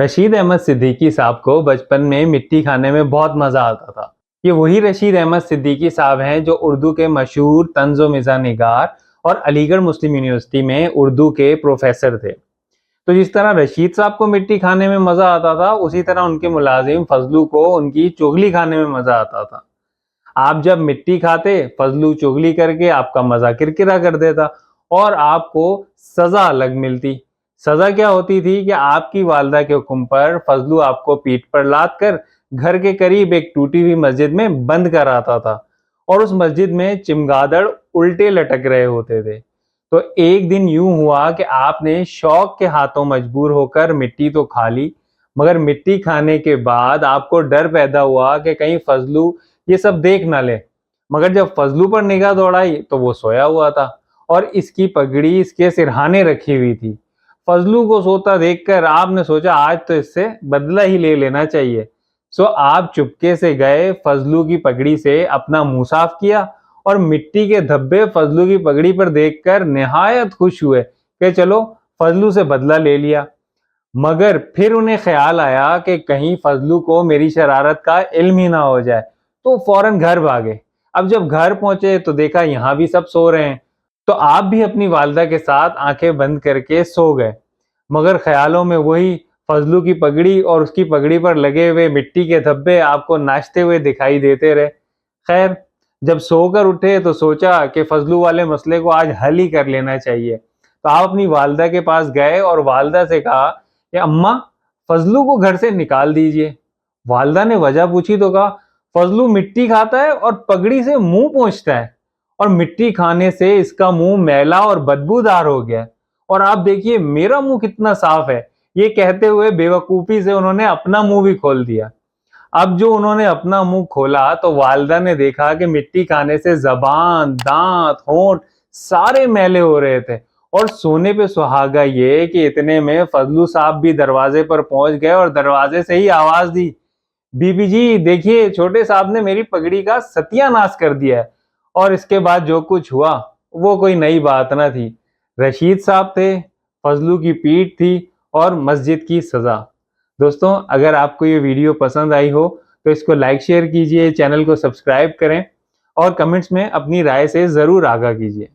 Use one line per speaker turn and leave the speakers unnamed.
رشید احمد صدیقی صاحب کو بچپن میں مٹی کھانے میں بہت مزہ آتا تھا۔ یہ وہی رشید احمد صدیقی صاحب ہیں جو اردو کے مشہور طنز و مزاح نگار اور علی گڑھ مسلم یونیورسٹی میں اردو کے پروفیسر تھے۔ تو جس طرح رشید صاحب کو مٹی کھانے میں مزہ آتا تھا، اسی طرح ان کے ملازم فضلو کو ان کی چغلی کھانے میں مزہ آتا تھا۔ آپ جب مٹی کھاتے، فضلو چغلی کر کے آپ کا مزہ کرکرا کر دیتا اور آپ کو سزا الگ ملتی۔ سزا کیا ہوتی تھی کہ آپ کی والدہ کے حکم پر فضلو آپ کو پیٹھ پر لاد کر گھر کے قریب ایک ٹوٹی ہوئی مسجد میں بند کر آتا تھا، اور اس مسجد میں چمگادڑ الٹے لٹک رہے ہوتے تھے۔ تو ایک دن یوں ہوا کہ آپ نے شوق کے ہاتھوں مجبور ہو کر مٹی تو کھا لی، مگر مٹی کھانے کے بعد آپ کو ڈر پیدا ہوا کہ کہیں فضلو یہ سب دیکھ نہ لے۔ مگر جب فضلو پر نگاہ دوڑائی تو وہ سویا ہوا تھا اور اس کی پگڑی اس کے سرہانے رکھی ہوئی تھی۔ فضلو کو سوتا دیکھ کر آپ نے سوچا آج تو اس سے بدلہ ہی لے لینا چاہیے۔ سو آپ چپکے سے گئے، فضلو کی پگڑی سے اپنا منہ صاف کیا اور مٹی کے دھبے فضلو کی پگڑی پر دیکھ کر نہایت خوش ہوئے کہ چلو فضلو سے بدلہ لے لیا۔ مگر پھر انہیں خیال آیا کہ کہیں فضلو کو میری شرارت کا علم ہی نہ ہو جائے، تو فوراً گھر بھاگے۔ اب جب گھر پہنچے تو دیکھا یہاں بھی سب سو رہے ہیں، تو آپ بھی اپنی والدہ کے ساتھ آنکھیں بند کر کے سو گئے، مگر خیالوں میں وہی فضلو کی پگڑی اور اس کی پگڑی پر لگے ہوئے مٹی کے دھبے آپ کو ناچتے ہوئے دکھائی دیتے رہے۔ خیر، جب سو کر اٹھے تو سوچا کہ فضلو والے مسئلے کو آج حل ہی کر لینا چاہیے۔ تو آپ اپنی والدہ کے پاس گئے اور والدہ سے کہا کہ اماں، فضلو کو گھر سے نکال دیجئے۔ والدہ نے وجہ پوچھی تو کہا فضلو مٹی کھاتا ہے اور پگڑی سے منہ پوچھتا ہے، اور مٹی کھانے سے اس کا منہ میلا اور بدبودار ہو گیا، اور آپ دیکھیے میرا منہ کتنا صاف ہے۔ یہ کہتے ہوئے بے وقوفی سے انہوں نے اپنا منہ بھی کھول دیا۔ اب جو انہوں نے اپنا منہ کھولا تو والدہ نے دیکھا کہ مٹی کھانے سے زبان، دانت، ہونٹ سارے میلے ہو رہے تھے، اور سونے پہ سہاگا یہ کہ اتنے میں فضلو صاحب بھی دروازے پر پہنچ گئے اور دروازے سے ہی آواز دی، بی بی جی دیکھیے چھوٹے صاحب نے میری پگڑی کا ستیہ ناش کر دیا ہے۔ اور اس کے بعد جو کچھ ہوا وہ کوئی نئی بات نہ تھی۔ رشید صاحب تھے، فضلو کی پیٹھ تھی اور مسجد کی سزا۔ دوستوں، اگر آپ کو یہ ویڈیو پسند آئی ہو تو اس کو لائک شیئر کیجئے، چینل کو سبسکرائب کریں اور کمنٹس میں اپنی رائے سے ضرور آگاہ کیجئے۔